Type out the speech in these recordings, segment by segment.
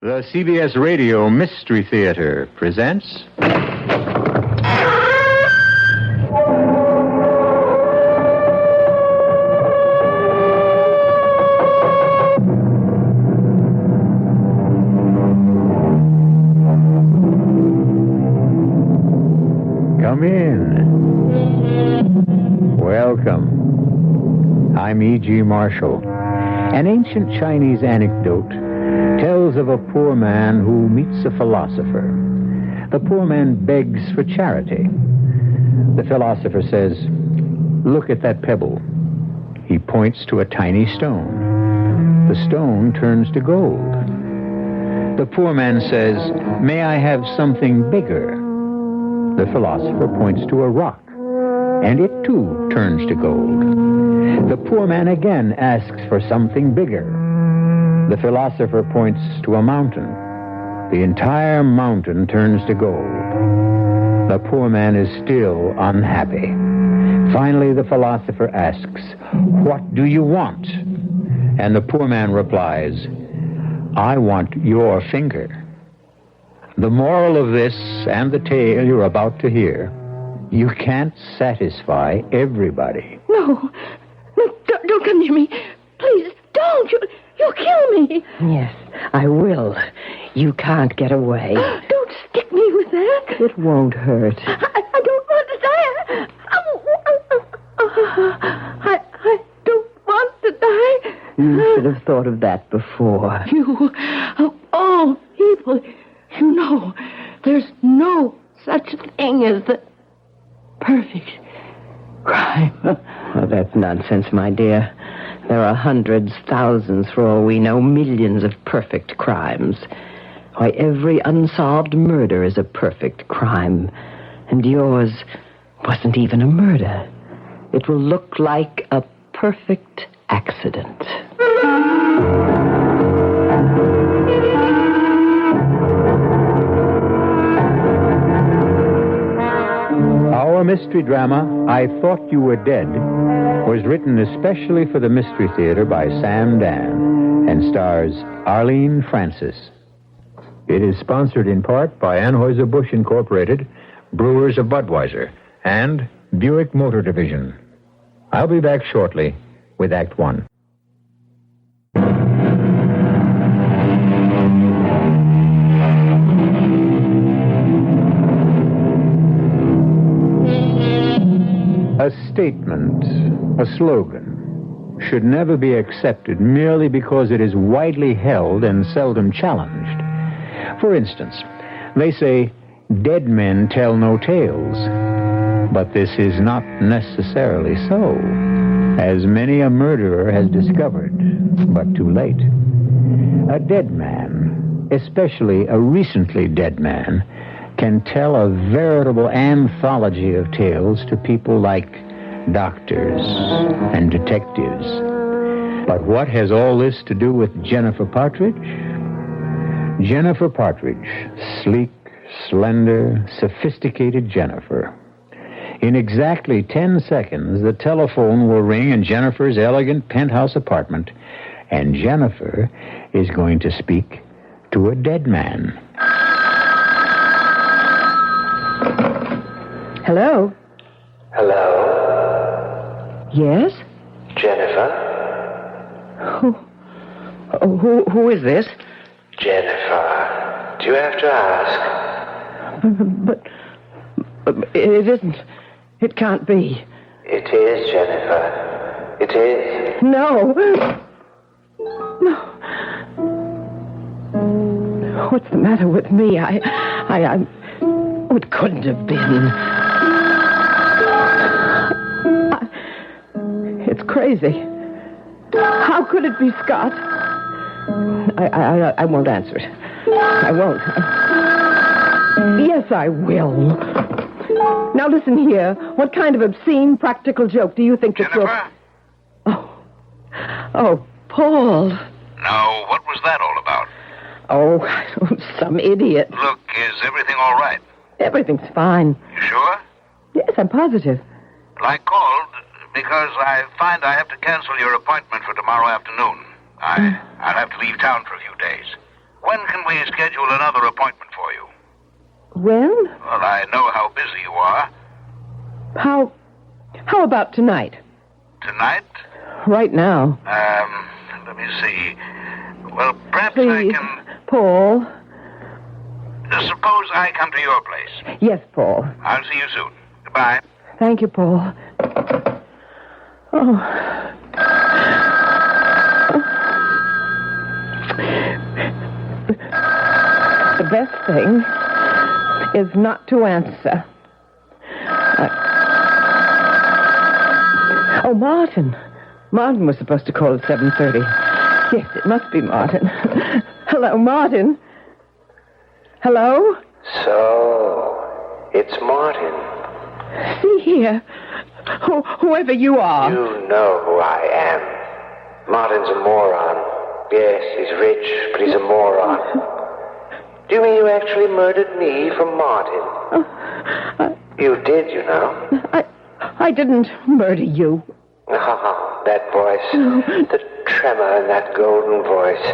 The CBS Radio Mystery Theater presents... Come in. Welcome. I'm E.G. Marshall. An ancient Chinese anecdote tells of a poor man who meets a philosopher. The poor man begs for charity. The philosopher says, "Look at that pebble." He points to a tiny stone. The stone turns to gold. The poor man says, "May I have something bigger?" The philosopher points to a rock, and it too turns to gold. The poor man again asks for something bigger. The philosopher points to a mountain. The entire mountain turns to gold. The poor man is still unhappy. Finally, the philosopher asks, "What do you want?" And the poor man replies, "I want your finger." The moral of this and the tale you're about to hear, you can't satisfy everybody. No, don't come near me. Please, don't. You'll kill me. Yes, I will. You can't get away. Don't stick me with that. It won't hurt. I don't want to die. I don't want to die. You should have thought of that before. You, of all people, you know, there's no such thing as the perfect crime. Well, that's nonsense, my dear. There are hundreds, thousands, for all we know, millions of perfect crimes. Why, every unsolved murder is a perfect crime. And yours wasn't even a murder. It will look like a perfect accident. Our mystery drama, I Thought You Were Dead, was written especially for the Mystery Theater by Sam Dan and stars Arlene Francis. It is sponsored in part by Anheuser-Busch Incorporated, Brewers of Budweiser, and Buick Motor Division. I'll be back shortly with Act One. A statement, a slogan, should never be accepted merely because it is widely held and seldom challenged. For instance, they say, "Dead men tell no tales." But this is not necessarily so, as many a murderer has discovered, but too late. A dead man, especially a recently dead man, can tell a veritable anthology of tales to people like doctors and detectives. But what has all this to do with Jennifer Partridge? Jennifer Partridge, sleek, slender, sophisticated Jennifer. In exactly 10 seconds, the telephone will ring in Jennifer's elegant penthouse apartment, and Jennifer is going to speak to a dead man. Hello? Hello? Yes? Jennifer? Who is this? Jennifer. Do you have to ask? But it isn't. It can't be. It is, Jennifer. It is. No. No. What's the matter with me? Oh, it couldn't have been. It's crazy. How could it be Scott? I won't answer it. I won't. Yes, I will. Now listen here. What kind of obscene practical joke do you think this will... Jennifer? Oh, Paul. Now, what was that all about? Oh, some idiot. Look, is everything all right? Everything's fine. You sure? Yes, I'm positive. Well, I called because I find I have to cancel your appointment for tomorrow afternoon. I'll have to leave town for a few days. When can we schedule another appointment for you? When? Well, I know how busy you are. How about tonight? Tonight? Right now. Let me see. Well, perhaps Please, I can... Paul. Suppose I come to your place. Yes, Paul. I'll see you soon. Goodbye. Thank you, Paul. Oh. The best thing is not to answer. Oh, Martin. Martin was supposed to call at 7:30. Yes, it must be Martin. Hello, Martin. Hello? So, it's Martin. See here. Whoever you are. You know who I am. Martin's a moron. Yes, he's rich, but he's a moron. Do you mean you actually murdered me for Martin? You did, you know. I didn't murder you. Oh, that voice. The tremor in that golden voice.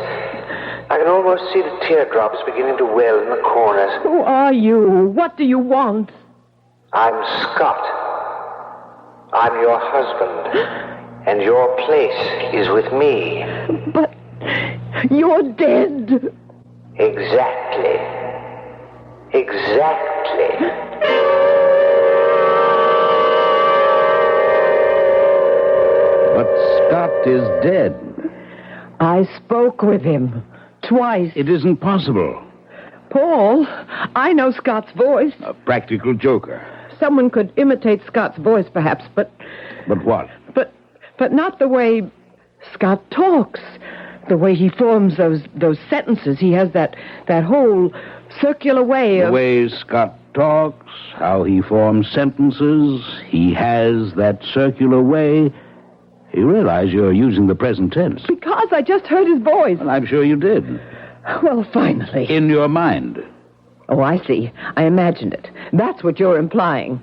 I can almost see the teardrops beginning to well in the corners. Who are you? What do you want? I'm Scott. I'm your husband. And your place is with me. But you're dead. Exactly. Exactly. But Scott is dead. I spoke with him twice. It isn't possible. Paul, I know Scott's voice. A practical joker. Someone could imitate Scott's voice, perhaps, but... But what? But not the way Scott talks. The way he forms those sentences. He has that whole circular way of... The way Scott talks, how he forms sentences, he has that circular way. You realize you're using the present tense. Because I just heard his voice. Well, I'm sure you did. Well, finally. In your mind. Oh, I see. I imagined it. That's what you're implying.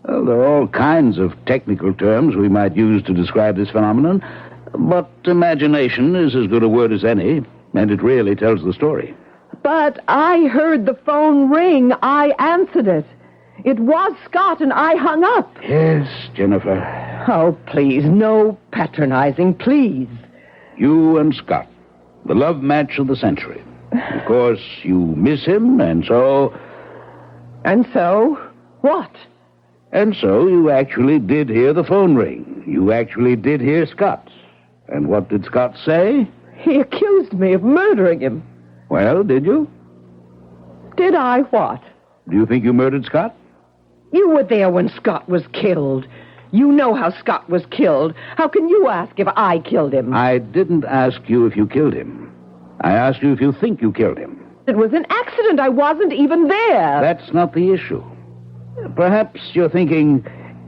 Well, there are all kinds of technical terms we might use to describe this phenomenon, but imagination is as good a word as any, and it really tells the story. But I heard the phone ring. I answered it. It was Scott, and I hung up. Yes, Jennifer. Oh, please, no patronizing, please. You and Scott, the love match of the century. Of course, you miss him, and so... And so, what? And so you actually did hear the phone ring. You actually did hear Scott. And what did Scott say? He accused me of murdering him. Well, did you? Did I what? Do you think you murdered Scott? You were there when Scott was killed. You know how Scott was killed. How can you ask if I killed him? I didn't ask you if you killed him. I asked you if you think you killed him. It was an accident. I wasn't even there. That's not the issue. Perhaps you're thinking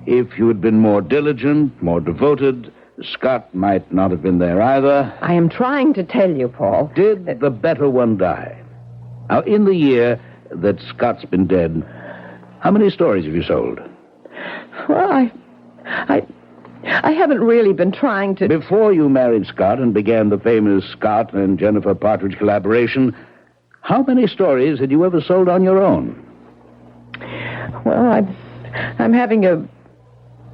if you had been more diligent, more devoted, Scott might not have been there either. I am trying to tell you, Paul. Did the better one die? Now, in the year that Scott's been dead, how many stories have you sold? Well, I haven't really been trying to... Before you married Scott and began the famous Scott and Jennifer Partridge collaboration, how many stories had you ever sold on your own? Well, I'm having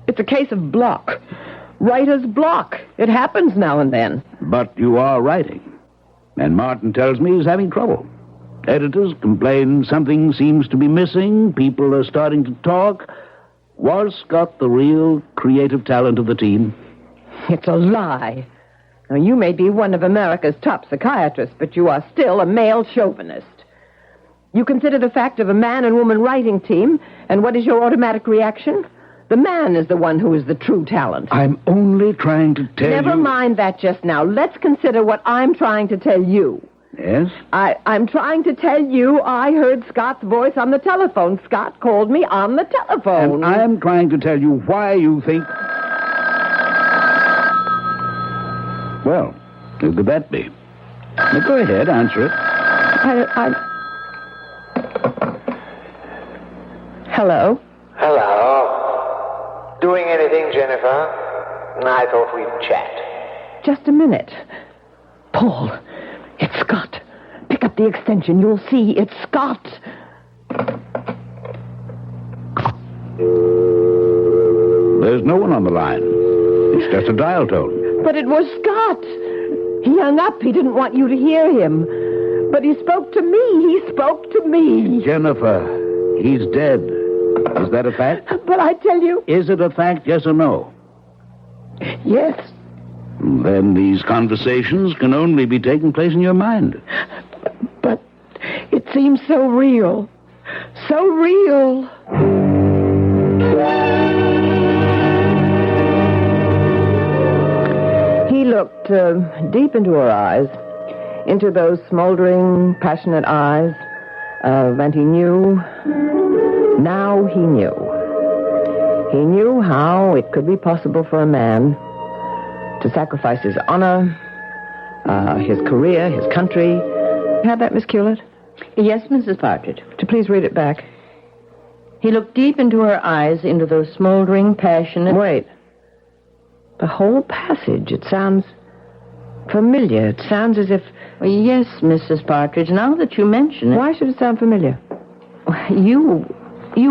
it's a case of block. Writer's block. It happens now and then. But you are writing. And Martin tells me he's having trouble. Editors complain something seems to be missing. People are starting to talk. Was Scott the real creative talent of the team? It's a lie. Now, you may be one of America's top psychiatrists, but you are still a male chauvinist. You consider the fact of a man and woman writing team, and what is your automatic reaction? The man is the one who is the true talent. I'm only trying to tell you... Never mind that just now. Let's consider what I'm trying to tell you. Yes? I'm trying to tell you I heard Scott's voice on the telephone. Scott called me on the telephone. And I'm trying to tell you why you think... Well, who could that be? Now, go ahead, answer it. Hello? Hello. Doing anything, Jennifer? I thought we'd chat. Just a minute. Paul, it's Scott. Pick up at the extension. You'll see. It's Scott. There's no one on the line. It's just a dial tone. But it was Scott. He hung up. He didn't want you to hear him. But he spoke to me. He spoke to me. Jennifer, he's dead. Is that a fact? But I tell you... Is it a fact, yes or no? Yes. Then these conversations can only be taking place in your mind. But it seems so real. So real. He looked deep into her eyes, into those smoldering, passionate eyes, and he knew. Now he knew. He knew how it could be possible for a man to sacrifice his honor, his career, his country. You have that, Miss Hewlett? Yes, Mrs. Partridge. To please read it back. He looked deep into her eyes, into those smoldering, passionate... Wait. The whole passage, it sounds familiar. It sounds as if... Well, yes, Mrs. Partridge, now that you mention it... Why should it sound familiar? You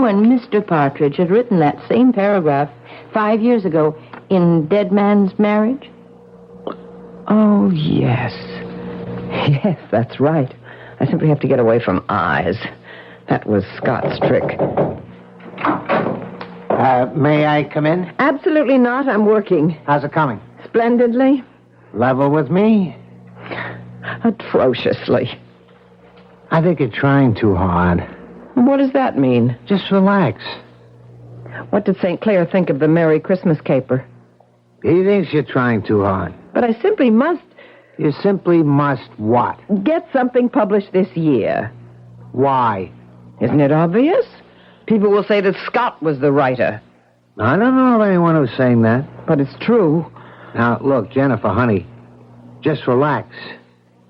and Mr. Partridge had written that same paragraph 5 years ago in Dead Man's Marriage. Oh, yes. Yes, that's right. I simply have to get away from eyes. That was Scott's trick. May I come in? Absolutely not. I'm working. How's it coming? Splendidly. Level with me? Atrociously. I think you're trying too hard. What does that mean? Just relax. What did St. Clair think of the Merry Christmas caper? He thinks you're trying too hard. But I simply must... You simply must what? Get something published this year. Why? Isn't it obvious? People will say that Scott was the writer. I don't know of anyone who's saying that. But it's true. Now, look, Jennifer, honey, just relax.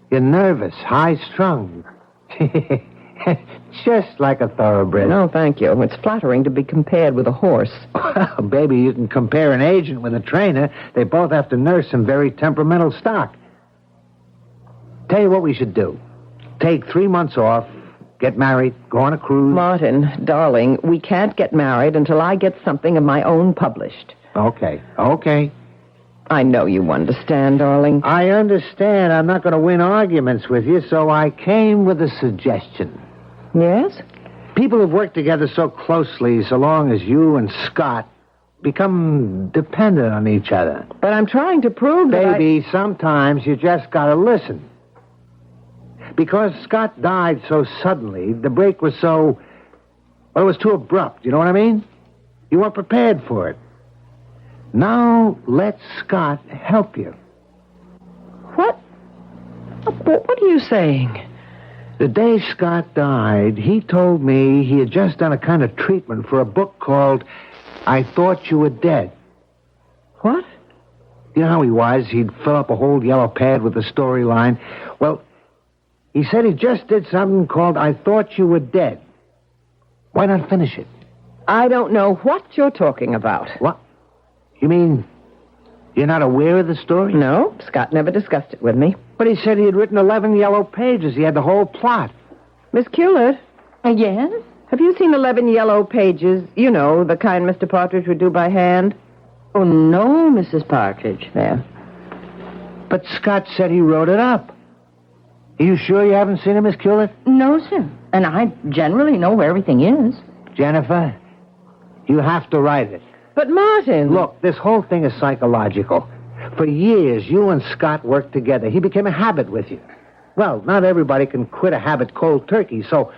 You're nervous, high-strung. Just like a thoroughbred. No, thank you. It's flattering to be compared with a horse. Well, baby, you can compare an agent with a trainer. They both have to nurse some very temperamental stock. Tell you what we should do. Take 3 months off, get married, go on a cruise. Martin, darling, we can't get married until I get something of my own published. Okay. I know you understand, darling. I understand. I'm not going to win arguments with you, so I came with a suggestion. Yes? People who've worked together so closely, so long as you and Scott, become dependent on each other. But I'm trying to prove that Baby, sometimes you just got to listen. Because Scott died so suddenly, the break was so... Well, it was too abrupt, you know what I mean? You weren't prepared for it. Now, let Scott help you. What? What are you saying? The day Scott died, he told me he had just done a kind of treatment for a book called I Thought You Were Dead. What? You know how he was? He'd fill up a whole yellow pad with the storyline. Well, he said he just did something called I Thought You Were Dead. Why not finish it? I don't know what you're talking about. What? You mean you're not aware of the story? No, Scott never discussed it with me. But he said he had written 11 yellow pages. He had the whole plot. Miss Hewlett? Yes? Have you seen 11 yellow pages? You know, the kind Mr. Partridge would do by hand? Oh, no, Mrs. Partridge. There. But Scott said he wrote it up. Are you sure you haven't seen it, Miss Hewlett? No, sir. And I generally know where everything is. Jennifer, you have to write it. But, Martin... Look, this whole thing is psychological. For years, you and Scott worked together. He became a habit with you. Well, not everybody can quit a habit cold turkey, so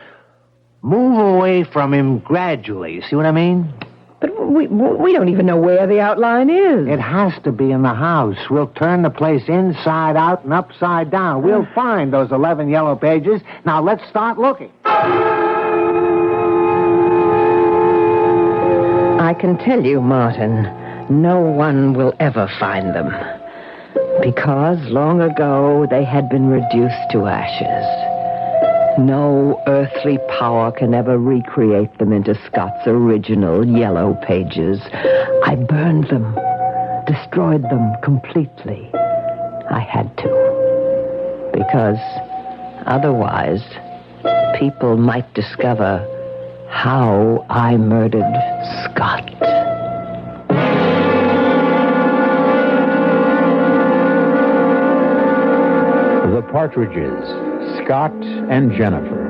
move away from him gradually. See what I mean? But we don't even know where the outline is. It has to be in the house. We'll turn the place inside out and upside down. We'll find those 11 yellow pages. Now, let's start looking. I can tell you, Martin, no one will ever find them. Because long ago they had been reduced to ashes. No earthly power can ever recreate them into Scott's original yellow pages. I burned them, destroyed them completely. I had to. Because Otherwise, people might discover how I murdered Scott. The Partridges, Scott and Jennifer.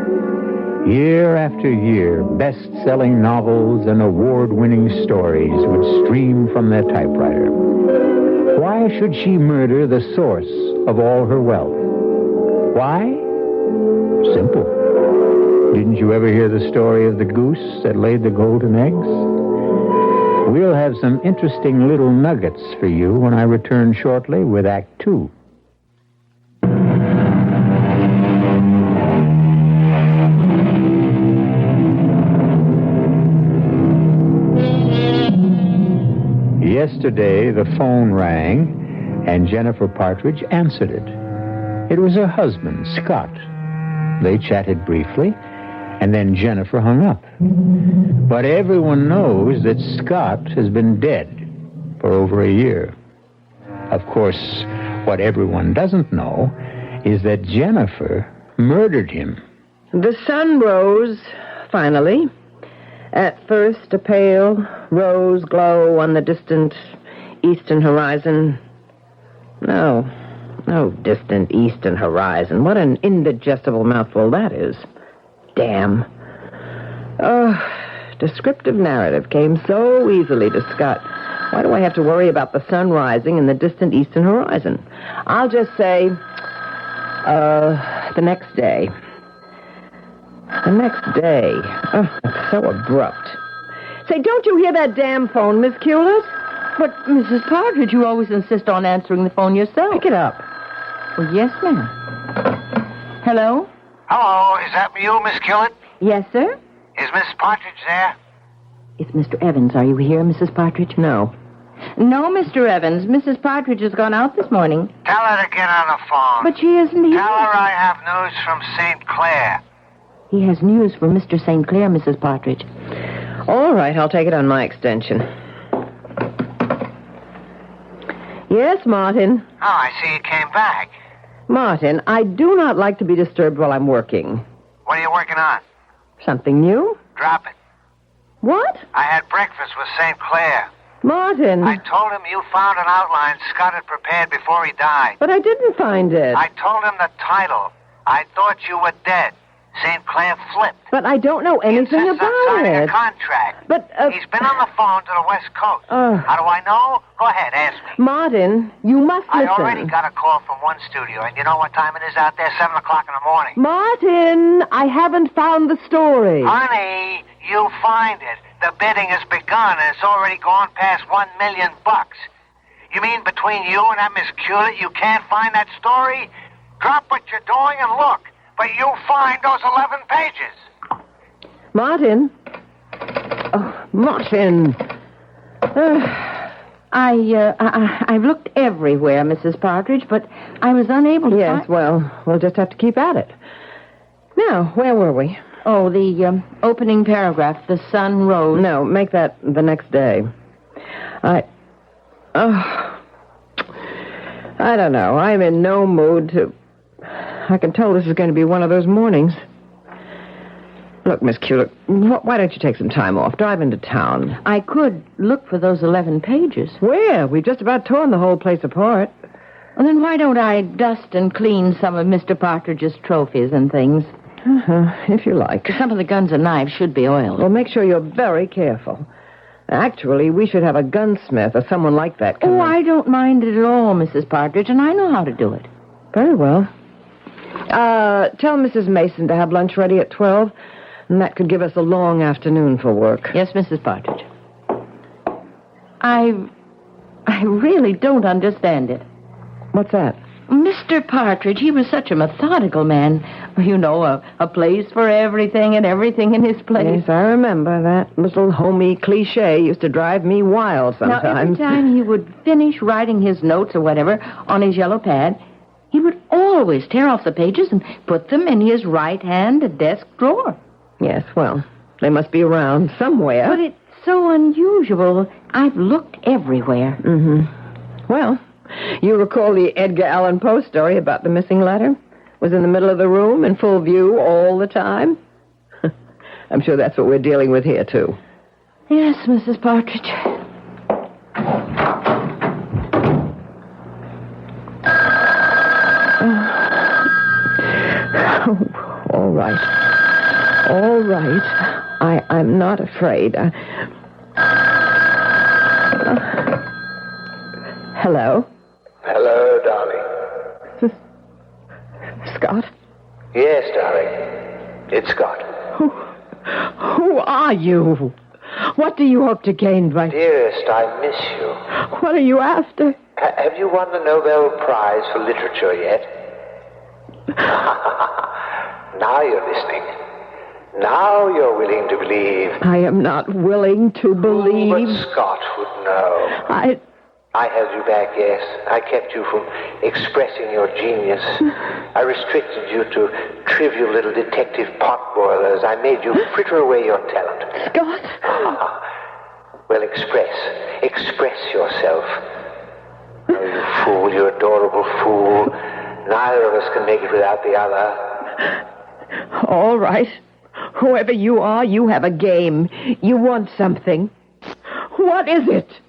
Year after year, best-selling novels and award-winning stories would stream from their typewriter. Why should she murder the source of all her wealth? Why? Simple. Didn't you ever hear the story of the goose that laid the golden eggs? We'll have some interesting little nuggets for you when I return shortly with Act 2. Yesterday, the phone rang, and Jennifer Partridge answered it. It was her husband, Scott. They chatted briefly, and then Jennifer hung up. But everyone knows that Scott has been dead for over a year. Of course, what everyone doesn't know is that Jennifer murdered him. The sun rose, finally. At first, a pale rose glow on the distant eastern horizon. No distant eastern horizon. What an indigestible mouthful that is. Damn. Descriptive narrative came so easily to Scott. Why do I have to worry about the sun rising in the distant eastern horizon? I'll just say, the next day. The next day. Oh, it's so abrupt. Say, don't you hear that damn phone, Miss Cullis? But, Mrs. Partridge, you always insist on answering the phone yourself. Pick it up. Oh, yes, ma'am. Hello? Hello, is that you, Miss Killitt? Yes, sir? Is Miss Partridge there? It's Mr. Evans. Are you here, Mrs. Partridge? No. No, Mr. Evans. Mrs. Partridge has gone out this morning. Tell her to get on the phone. But she isn't here. Tell her I have news from St. Clair. He has news from Mr. St. Clair, Mrs. Partridge. All right, I'll take it on my extension. Yes, Martin. Oh, I see you came back. Martin, I do not like to be disturbed while I'm working. What are you working on? Something new? Drop it. What? I had breakfast with St. Clair. Martin. I told him you found an outline Scott had prepared before he died. But I didn't find it. I told him the title. I thought you were dead. St. Clair flipped. But I don't know anything He insists on about signing it. a contract. But, He's been on the phone to the West Coast. How do I know? Go ahead, ask me. Martin, you must listen. I already got a call from one studio, and you know what time it is out there? 7 o'clock in the morning. Martin, I haven't found the story. Honey, you'll find it. The bidding has begun, and it's already gone past $1 million. You mean between you and that Miss Cullitt, you can't find that story? Drop what you're doing and look. But you'll find those 11 pages. Martin. Oh, Martin. I've looked everywhere, Mrs. Partridge, but I was unable to Yes, well, we'll just have to keep at it. Now, where were we? Oh, the opening paragraph, the sun rose. No, make that the next day. I don't know. I'm in no mood to... I can tell this is going to be one of those mornings. Look, Miss Cullitt, why don't you take some time off? Drive into town. I could look for those 11 pages. Where? We've just about torn the whole place apart. Well, then why don't I dust and clean some of Mr. Partridge's trophies and things? If you like. Some of the guns and knives should be oiled. Well, make sure you're very careful. Actually, we should have a gunsmith or someone like that come in. I don't mind it at all, Mrs. Partridge, and I know how to do it. Very well. Tell Mrs. Mason to have lunch ready at 12, and that could give us a long afternoon for work. Yes, Mrs. Partridge. I really don't understand it. What's that? Mr. Partridge, he was such a methodical man. You know, a place for everything and everything in his place. Yes, I remember. That little homey cliche used to drive me wild sometimes. Now, every time he would finish writing his notes or whatever on his yellow pad, he would always tear off the pages and put them in his right-hand desk drawer. Yes, well, they must be around somewhere. But it's so unusual. I've looked everywhere. Mm-hmm. Well, you recall the Edgar Allan Poe story about the missing letter? Was in the middle of the room, in full view all the time? I'm sure that's what we're dealing with here, too. Yes, Mrs. Partridge. Oh, all right. All right. I'm not afraid. Hello? Hello, darling. Scott? Yes, darling. It's Scott. Who are you? What do you hope to gain by... Dearest, I miss you. What are you after? Have you won the Nobel Prize for Literature yet? Now you're listening. Now you're willing to believe. I am not willing to believe. Who but Scott would know? I held you back, yes. I kept you from expressing your genius. I restricted you to trivial little detective potboilers. I made you fritter away your talent. Scott? Well, express yourself. Oh, you fool, you adorable fool. Neither of us can make it without the other. All right. Whoever you are, you have a game. You want something. What is it?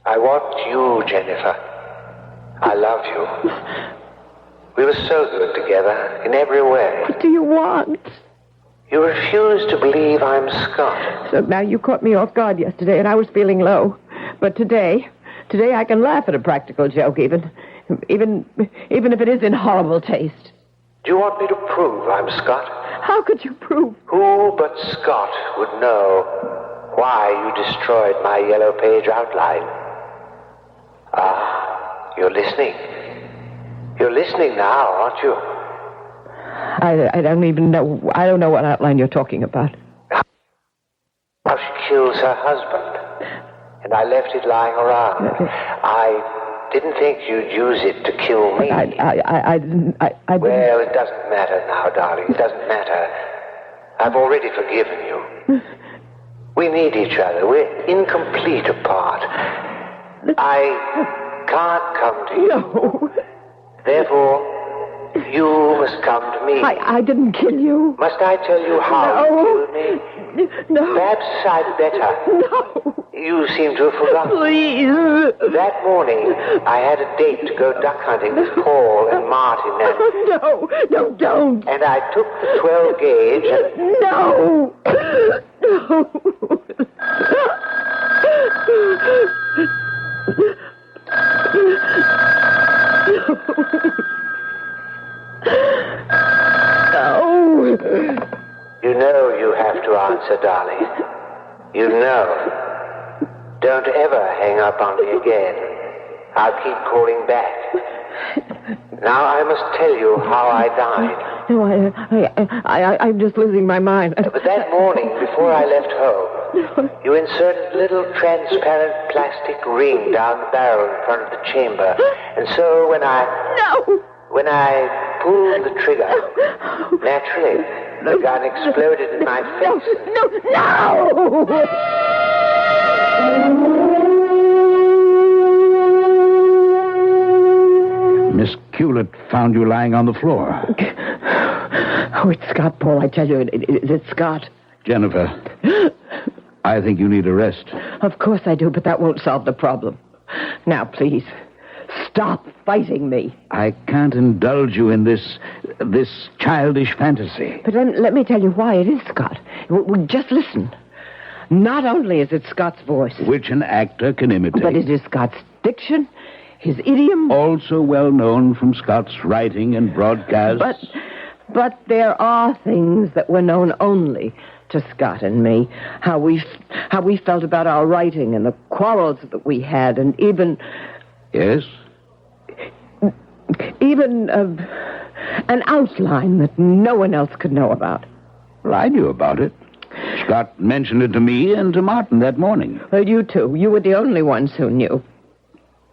I want you, Jennifer. I love you. We were so good together in every way. What do you want? You refuse to believe I'm Scott. So now you caught me off guard yesterday, and I was feeling low. But today I can laugh at a practical joke, even if it is in horrible taste. Do you want me to prove I'm Scott? How could you prove? Who but Scott would know why you destroyed my yellow page outline? Ah, you're listening. You're listening now, aren't you? I don't even know. I don't know what outline you're talking about. How she kills her husband. And I left it lying around. I didn't think you'd use it to kill me. I didn't. Well, it doesn't matter now, darling. It doesn't matter. I've already forgiven you. We need each other. We're incomplete apart. I can't come to you. No. Therefore, you must come to me. I didn't kill you. Must I tell you how you killed me? No. Perhaps I'd better. No. You seem to have forgotten. Please. That morning, I had a date to go duck hunting with Paul and Martin and... No, don't. And I took the 12 gauge and... No. You know you have to answer, darling. You know. Don't ever hang up on me again. I'll keep calling back. Now I must tell you how I died. No, I'm just losing my mind. But that morning, before I left home, you inserted a little transparent plastic ring down the barrel in front of the chamber. And so when I pulled the trigger, naturally, the gun exploded in my face. No! Miss Hewlett found you lying on the floor. Oh, it's Scott, Paul, I tell you. It's Scott. Jennifer, I think you need a rest. Of course I do, but that won't solve the problem. Now, please, stop fighting me. I can't indulge you in this childish fantasy. But let me tell you why it is Scott. Just listen. Not only is it Scott's voice... Which an actor can imitate. But it is Scott's diction, his idiom... Also well known from Scott's writing and broadcasts. But there are things that were known only to Scott and me. How we felt about our writing and the quarrels that we had, and even... Yes? Even an outline that no one else could know about. Well, I knew about it. Scott mentioned it to me and to Martin that morning. Well, you too. You were the only ones who knew.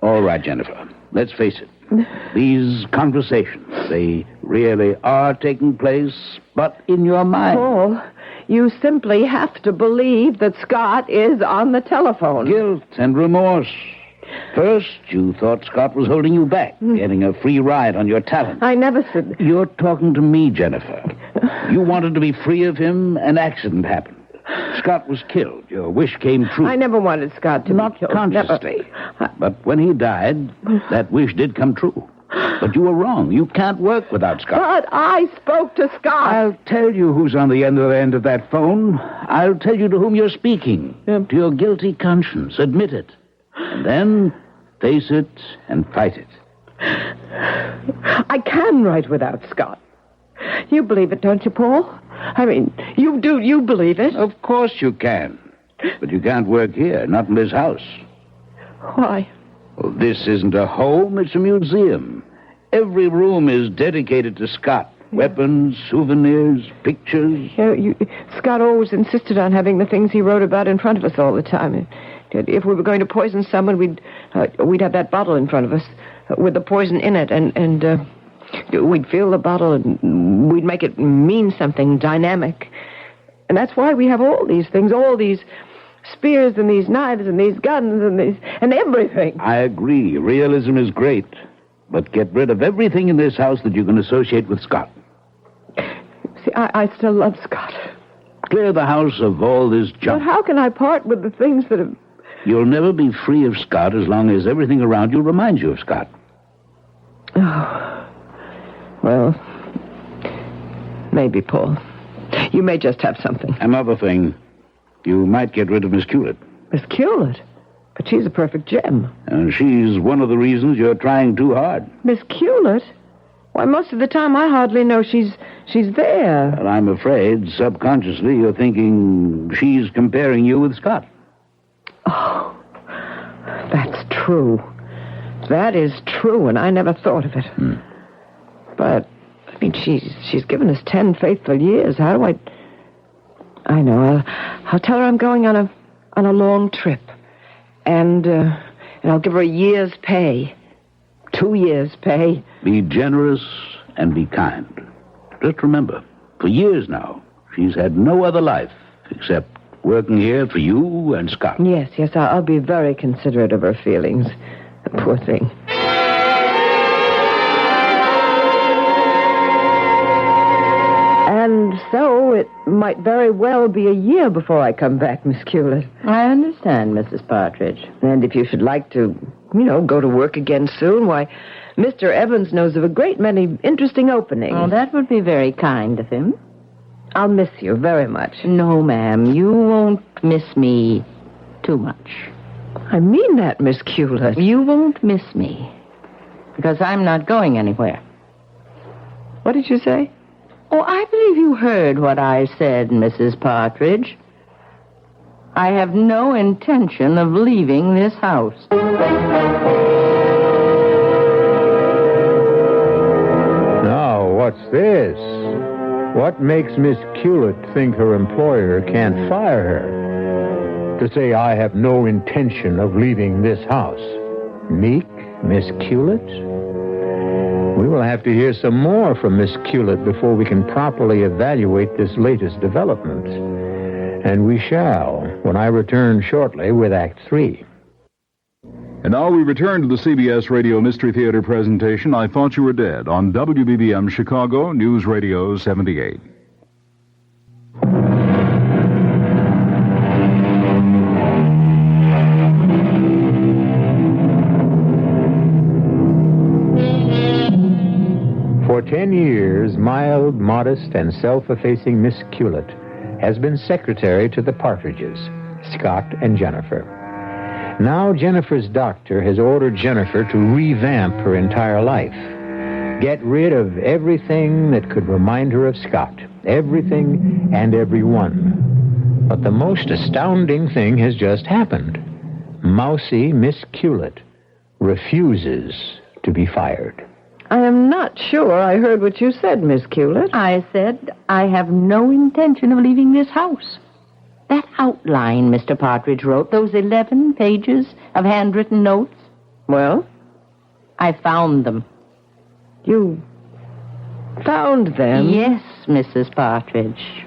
All right, Jennifer. Let's face it. These conversations, they really are taking place, but in your mind. Paul, you simply have to believe that Scott is on the telephone. Guilt and remorse First, you thought Scott was holding you back, getting a free ride on your talent. I never said... You're talking to me, Jennifer. You wanted to be free of him, an accident happened. Scott was killed. Your wish came true. I never wanted Scott to be killed. Not consciously. But when he died, that wish did come true. But you were wrong. You can't work without Scott. But I spoke to Scott. I'll tell you who's on the end of that phone. I'll tell you to whom you're speaking. To your guilty conscience. Admit it. And then face it and fight it. I can write without Scott. You believe it, don't you, Paul? I mean, you do. You believe it? Of course you can. But you can't work here, not in this house. Why? Well, this isn't a home, it's a museum. Every room is dedicated to Scott. Weapons, souvenirs, pictures. Scott always insisted on having the things he wrote about in front of us all the time. If we were going to poison someone, we'd have that bottle in front of us with the poison in it, and we'd fill the bottle and we'd make it mean something dynamic. And that's why we have all these things, all these spears and these knives and these guns and everything. I agree. Realism is great. But get rid of everything in this house that you can associate with Scott. See, I still love Scott. Clear the house of all this junk. But how can I part with the things that have... You'll never be free of Scott as long as everything around you reminds you of Scott. Oh. Well, maybe, Paul. You may just have something. Another thing. You might get rid of Miss Hewlett. Miss Hewlett? But she's a perfect gem. And she's one of the reasons you're trying too hard. Miss Hewlett? Why, most of the time I hardly know she's there. Well, I'm afraid, subconsciously, you're thinking she's comparing you with Scott. Oh, that's true. That is true, and I never thought of it. But, I mean, she's given us 10 faithful years. How do I know. I'll tell her I'm going on a long trip. And I'll give her a year's pay. 2 years' pay. Be generous and be kind. Just remember, for years now, she's had no other life except working here for you and Scott. Yes, I'll be very considerate of her feelings. The poor thing. And so it might very well be a year before I come back, Miss Hewlett. I understand, Mrs. Partridge. And if you should like to, go to work again soon, why, Mr. Evans knows of a great many interesting openings. Oh, that would be very kind of him. I'll miss you very much. No, ma'am, you won't miss me too much. I mean that, Miss Hewlett. You won't miss me, because I'm not going anywhere. What did you say? Oh, I believe you heard what I said, Mrs. Partridge. I have no intention of leaving this house. Now, what's this? What makes Miss Hewlett think her employer can't fire her? To say, I have no intention of leaving this house. Meek Miss Hewlett? We will have to hear some more from Miss Hewlett before we can properly evaluate this latest development. And we shall, when I return shortly with Act 3. And now we return to the CBS Radio Mystery Theater presentation, I Thought You Were Dead, on WBBM Chicago, News Radio 78. For 10 years, mild, modest, and self-effacing Miss Hewlett has been secretary to the Partridges, Scott and Jennifer. Now Jennifer's doctor has ordered Jennifer to revamp her entire life. Get rid of everything that could remind her of Scott. Everything and everyone. But the most astounding thing has just happened. Mousy Miss Hewlett refuses to be fired. I am not sure I heard what you said, Miss Hewlett. I said I have no intention of leaving this house. That outline Mr. Partridge wrote, those 11 pages of handwritten notes. Well? I found them. You found them? Yes, Mrs. Partridge.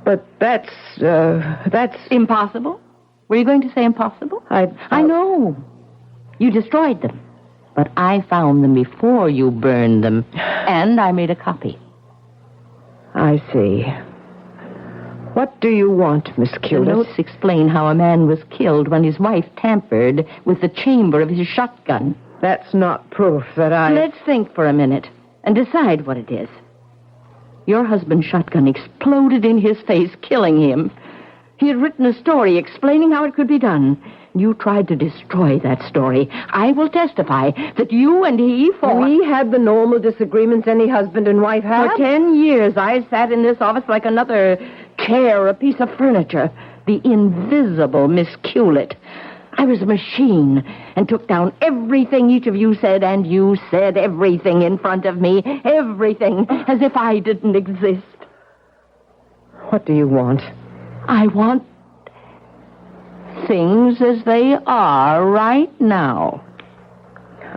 But that's impossible? Were you going to say impossible? I know. You destroyed them. But I found them before you burned them, and I made a copy. I see. What do you want, Miss Culis? The notes explain how a man was killed when his wife tampered with the chamber of his shotgun. That's not proof that I... Let's think for a minute and decide what it is. Your husband's shotgun exploded in his face, killing him. He had written a story explaining how it could be done. You tried to destroy that story. I will testify that you and he fought. We had the normal disagreements any husband and wife have. For 10 years, I sat in this office like another chair, a piece of furniture. The invisible Miss Culet. I was a machine and took down everything each of you said, and you said everything in front of me. Everything, as if I didn't exist. What do you want? I want things as they are right now.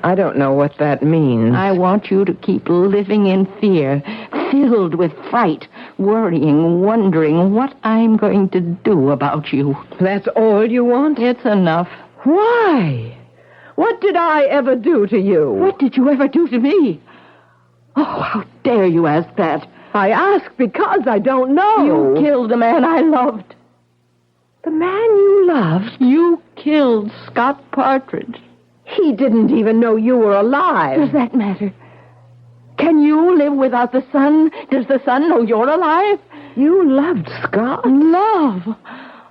I don't know what that means. I want you to keep living in fear, filled with fright, worrying, wondering what I'm going to do about you. That's all you want? It's enough. Why? What did I ever do to you? What did you ever do to me? Oh, how dare you ask that? I ask because I don't know. You killed the man I loved. The man you loved? You killed Scott Partridge. He didn't even know you were alive. Does that matter? Can you live without the sun? Does the sun know you're alive? You loved Scott? Love?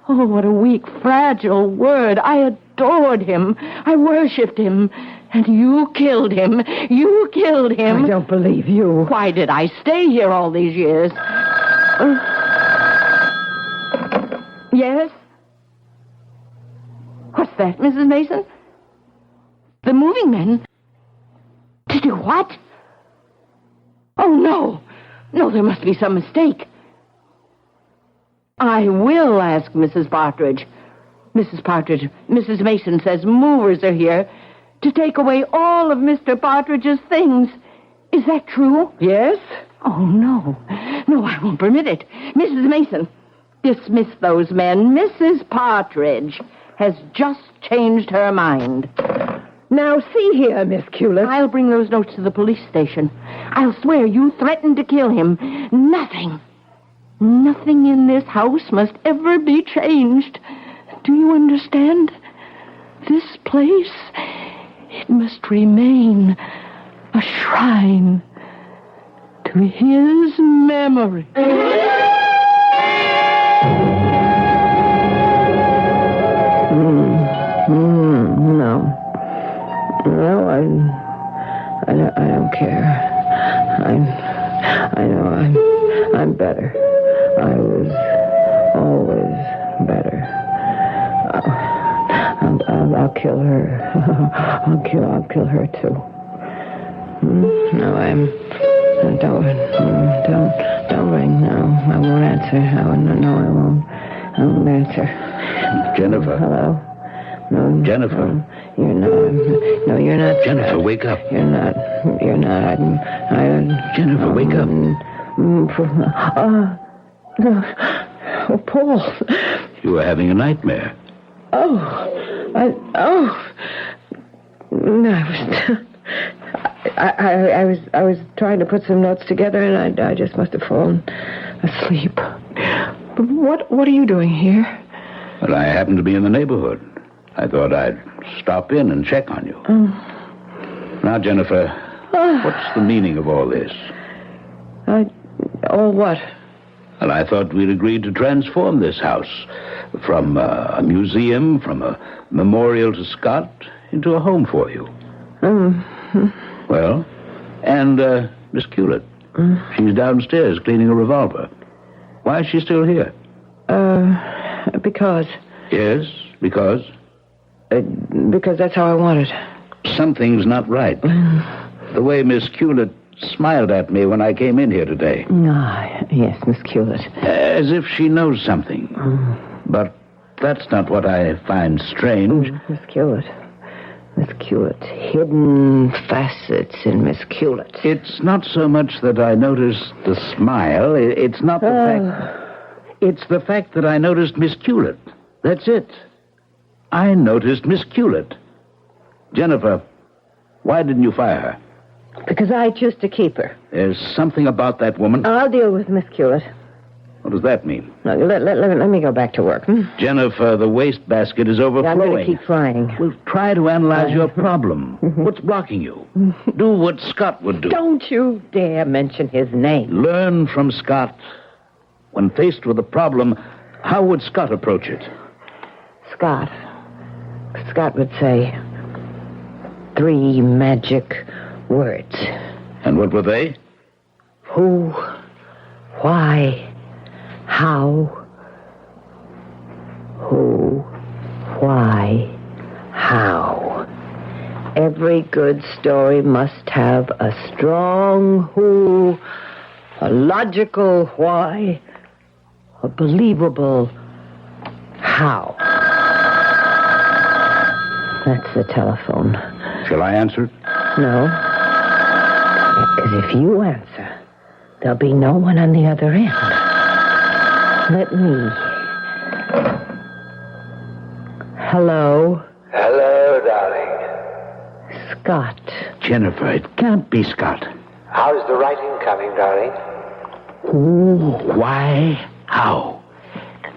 Oh, what a weak, fragile word. I adored him. I worshipped him. And you killed him. You killed him. I don't believe you. Why did I stay here all these years? Yes? What's that, Mrs. Mason? The moving men? To do what? Oh, no. No, there must be some mistake. I will ask Mrs. Partridge. Mrs. Partridge, Mrs. Mason says movers are here to take away all of Mr. Partridge's things. Is that true? Yes? Oh, no. No, I won't permit it. Mrs. Mason, dismiss those men. Mrs. Partridge has just changed her mind. Now, see here, Miss Culis. I'll bring those notes to the police station. I'll swear you threatened to kill him. Nothing in this house must ever be changed. Do you understand? This place, it must remain a shrine to his memory. No. No, I don't care. I know I'm better. I was always better. I'll kill her. I'll kill her too. No, don't ring. No, I won't answer. No, I won't. I won't answer. Jennifer. Hello. No, Jennifer. No, you're not. No, you're not. Jennifer, wake up. You're not. Jennifer, wake up. Oh, Paul. You were having a nightmare. I was trying to put some notes together, and I just must have fallen asleep. But what are you doing here? Well, I happened to be in the neighborhood. I thought I'd stop in and check on you. Now, Jennifer, what's the meaning of all this? All what? Well, I thought we'd agreed to transform this house from a museum, from a memorial to Scott, into a home for you. Well, and Miss Culet, she's downstairs cleaning a revolver. Why is she still here? Because... Yes, because? Because that's how I want it. Something's not right. The way Miss Culet smiled at me when I came in here today. Yes, Miss Culet. As if she knows something. But that's not what I find strange. Miss Culet. Hidden facets in Miss Culet. It's not so much that I noticed the smile. It's not the fact... It's the fact that I noticed Miss Culet. That's it. I noticed Miss Culet. Jennifer, why didn't you fire her? Because I choose to keep her. There's something about that woman. I'll deal with Miss Hewlett. What does that mean? Look, let me go back to work. Jennifer, the wastebasket is overflowing. I'm going to keep trying. Well, try to analyze your problem. What's blocking you? Do what Scott would do. Don't you dare mention his name. Learn from Scott. When faced with a problem, how would Scott approach it? Scott would say 3 magic words. And what were they? Who, why, how. Who, why, how. Every good story must have a strong who, a logical why, a believable how. That's the telephone. Shall I answer it? No. Because if you answer, there'll be no one on the other end. Let me. Hello? Hello, darling. Scott. Jennifer, it can't be Scott. How's the writing coming, darling? Who, why, how?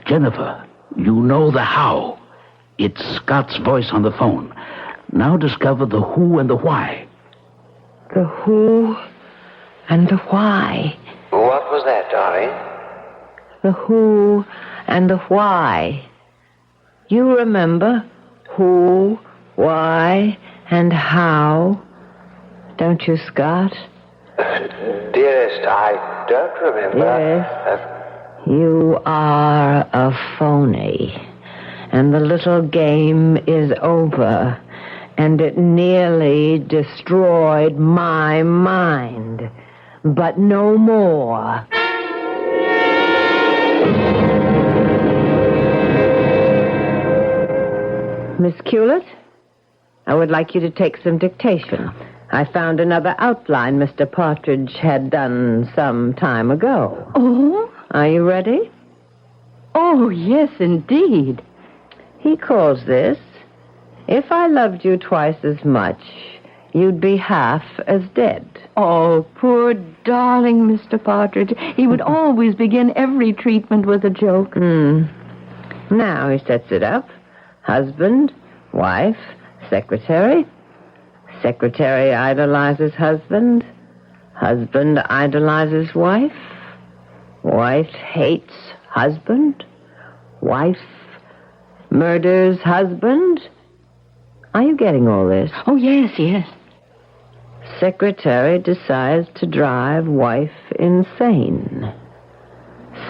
Jennifer, you know the how. It's Scott's voice on the phone. Now discover the who and the why. The who and the why. What was that, darling? The who and the why. You remember who, why, and how, don't you, Scott? Dearest, I don't remember. Yes. You are a phony. And the little game is over. And it nearly destroyed my mind. But no more. Miss Hewlett, I would like you to take some dictation. I found another outline Mr. Partridge had done some time ago. Oh? Are you ready? Oh, yes, indeed. He calls this, If I Loved You Twice as Much, You'd Be Half as Dead. Oh, poor darling Mr. Partridge. He would always begin every treatment with a joke. Now he sets it up. Husband, wife, secretary. Secretary idolizes husband. Husband idolizes wife. Wife hates husband. Wife murders husband. Are you getting all this? Oh, yes, yes. Secretary decides to drive wife insane.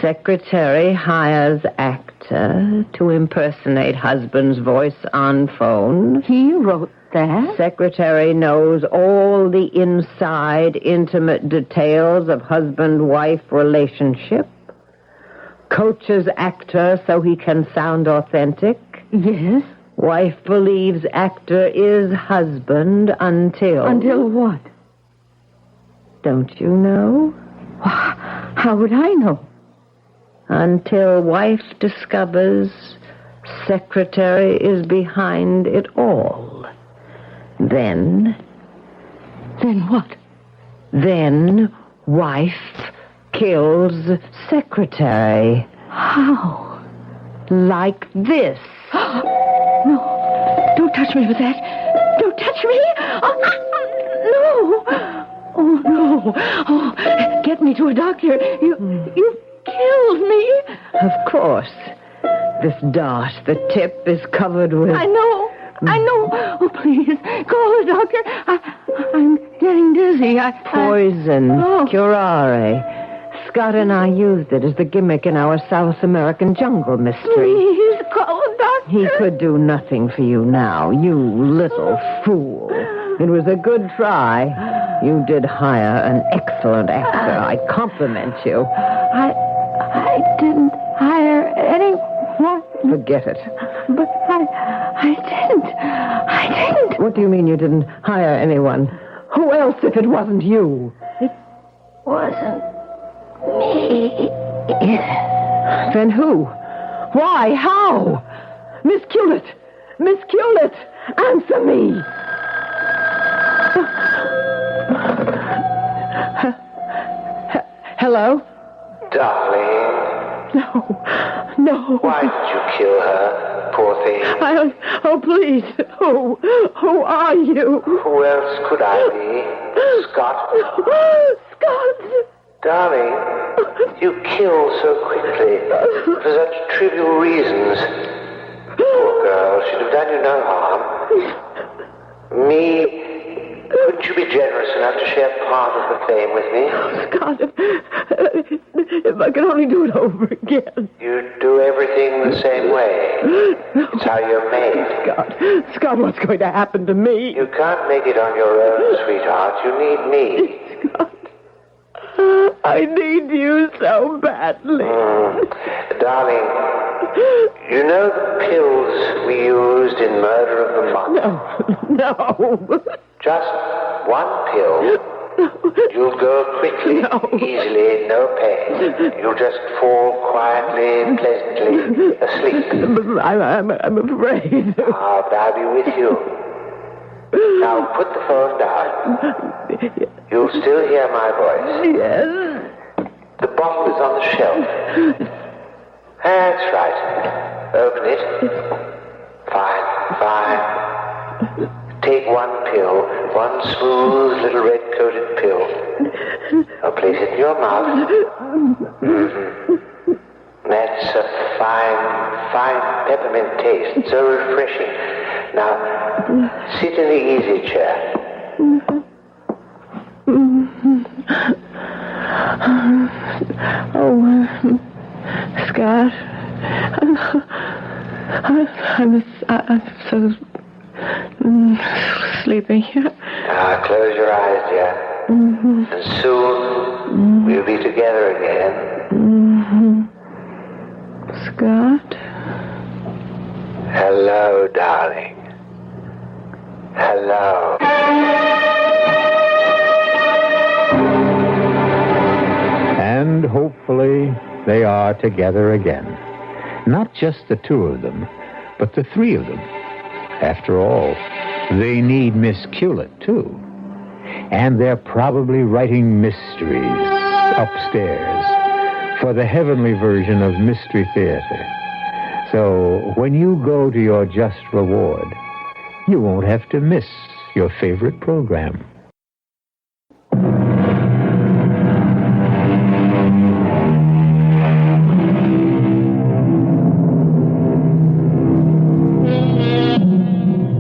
Secretary hires actor to impersonate husband's voice on phone. He wrote that? Secretary knows all the inside, intimate details of husband-wife relationship. Coaches actor so he can sound authentic. Yes. Wife believes actor is husband until... Until what? Don't you know? How would I know? Until wife discovers secretary is behind it all. Then... Then what? Then wife kills secretary. How? Like this. No. Don't touch me with that. Don't touch me. No. Oh, no. Oh, get me to a doctor. You killed me. Of course. This dart, the tip, is covered with... I know. Oh, please, call the doctor. I'm getting dizzy. Poison. Curare. Scott and I used it as the gimmick in our South American jungle mystery. Please, call the doctor. He could do nothing for you now, you little fool. It was a good try. You did hire an excellent actor. I compliment you. I didn't hire anyone. Forget it. But I didn't. What do you mean you didn't hire anyone? Who else if it wasn't you? It wasn't me. Then who? Why? How? Miss Hewlett! Miss Hewlett! Answer me! Hello? Darling. No. Why did you kill her, poor thing? Oh, please. Who are you? Who else could I be? Scott? Scott! Darling, you killed so quickly for such trivial reasons. Poor girl, she'd have done you no harm. Me... Couldn't you be generous enough to share part of the fame with me? Oh, Scott, if I could only do it over again. You do everything the same way. It's how you're made. Scott, what's going to happen to me? You can't make it on your own, sweetheart. You need me. Scott, I need you so badly. Darling, you know the pills we used in Murder of the Month? No. Just one pill. You'll go quickly, easily, no pain. You'll just fall quietly, pleasantly asleep. I'm afraid. But I'll be with you. Now put the phone down. You'll still hear my voice. Yes. The bottle is on the shelf. That's right. Open it. Fine. Take one pill, one smooth little red-coated pill. Now place it in your mouth. That's a fine peppermint taste. So refreshing. Now, sit in the easy chair. Scott, I'm so sleepy. Now, close your eyes, dear. And soon we'll be together again. Scott? Hello, darling. Hello. And hopefully they are together again. Not just the two of them, but the three of them. After all, they need Miss Culett, too. And they're probably writing mysteries upstairs for the heavenly version of Mystery Theater. So when you go to your just reward, you won't have to miss your favorite program.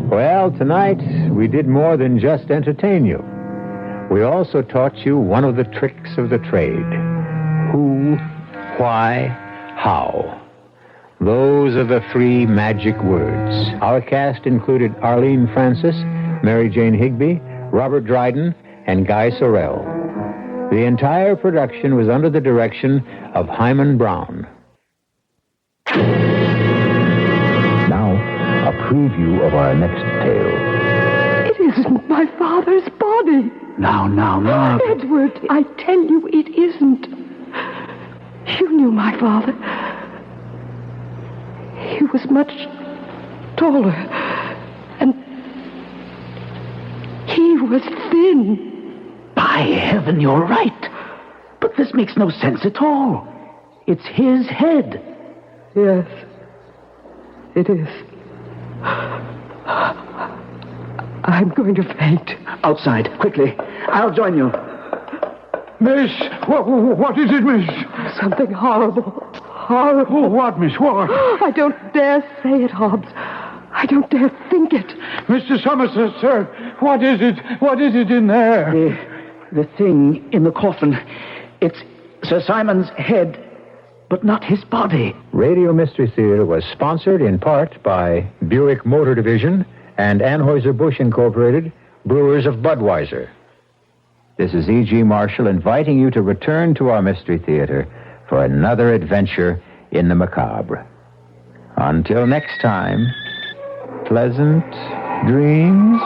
Well, tonight we did more than just entertain you. We also taught you one of the tricks of the trade. Who, why, how. Those are the three magic words. Our cast included Arlene Francis, Mary Jane Higby, Robert Dryden, and Guy Sorrell. The entire production was under the direction of Himan Brown. Now, a preview of our next tale. It isn't my father's body. Now. Edward, I tell you, it isn't. You knew my father. He was much taller, and he was thin. By heaven, you're right. But this makes no sense at all. It's his head. Yes, it is. I'm going to faint. Outside, quickly. I'll join you. Miss, what is it, miss? Something horrible. Horrible. Oh, what, miss, what? I don't dare say it, Hobbs. I don't dare think it. Mr. Somerset, sir, what is it? What is it in there? The thing in the coffin. It's Sir Simon's head, but not his body. Radio Mystery Theater was sponsored in part by Buick Motor Division and Anheuser-Busch Incorporated, brewers of Budweiser. This is E.G. Marshall inviting you to return to our Mystery Theater for another adventure in the macabre. Until next time, pleasant dreams.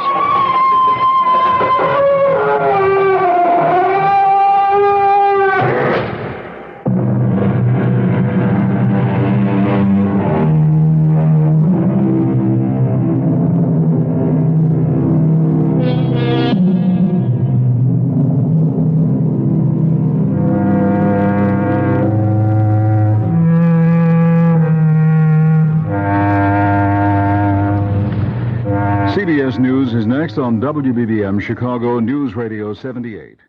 CBS News is next on WBBM Chicago News Radio 78.